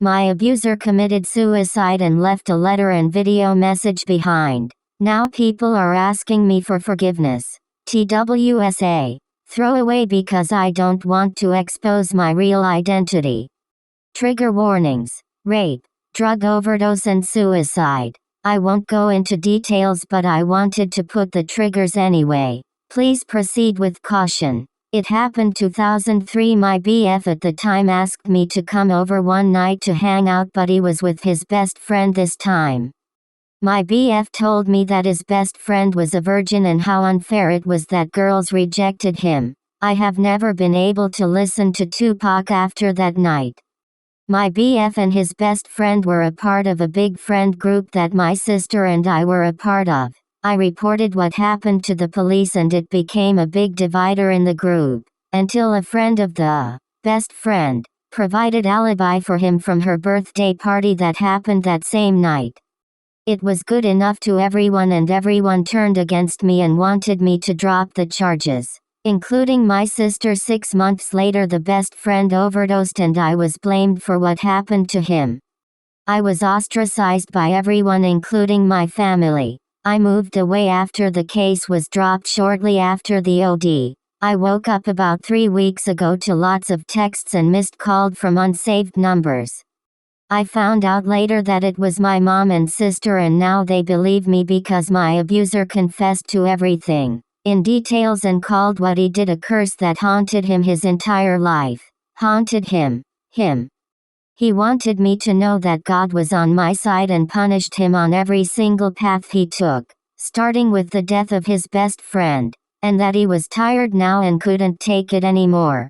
My abuser committed suicide and left a letter and video message behind. Now people are asking me for forgiveness. TWSA. Throw away because I don't want to expose my real identity. Trigger warnings. Rape, drug overdose and suicide. I won't go into details, but I wanted to put the triggers anyway. Please proceed with caution. It happened 2003. My BF at the time asked me to come over one night to hang out, but he was with his best friend this time. My BF told me that his best friend was a virgin and how unfair it was that girls rejected him. I have never been able to listen to Tupac after that night. My BF and his best friend were a part of a big friend group that my sister and I were a part of. I reported what happened to the police and it became a big divider in the group, until a friend of the best friend provided alibi for him from her birthday party that happened that same night. It was good enough to everyone, and everyone turned against me and wanted me to drop the charges, including my sister. 6 months later, the best friend overdosed and I was blamed for what happened to him. I was ostracized by everyone, including my family. I moved away after the case was dropped shortly after the OD. I woke up about 3 weeks ago to lots of texts and missed calls from unsaved numbers. I found out later that it was my mom and sister, and now they believe me because my abuser confessed to everything in details and called what he did a curse that haunted him his entire life. Haunted him. He wanted me to know that God was on my side and punished him on every single path he took, starting with the death of his best friend, and that he was tired now and couldn't take it anymore.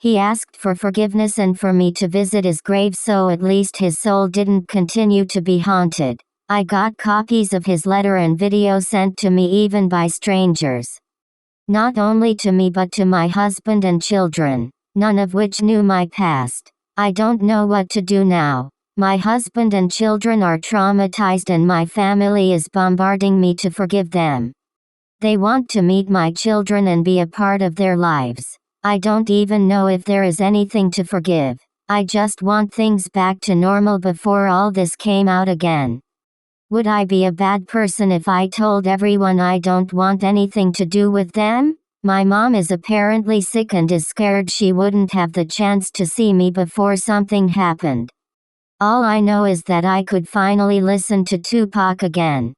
He asked for forgiveness and for me to visit his grave so at least his soul didn't continue to be haunted. I got copies of his letter and video sent to me even by strangers. Not only to me but to my husband and children, none of which knew my past. I don't know what to do now. My husband and children are traumatized and my family is bombarding me to forgive them. They want to meet my children and be a part of their lives. I don't even know if there is anything to forgive. I just want things back to normal before all this came out again. Would I be a bad person if I told everyone I don't want anything to do with them? My mom is apparently sick and is scared she wouldn't have the chance to see me before something happened. All I know is that I could finally listen to Tupac again.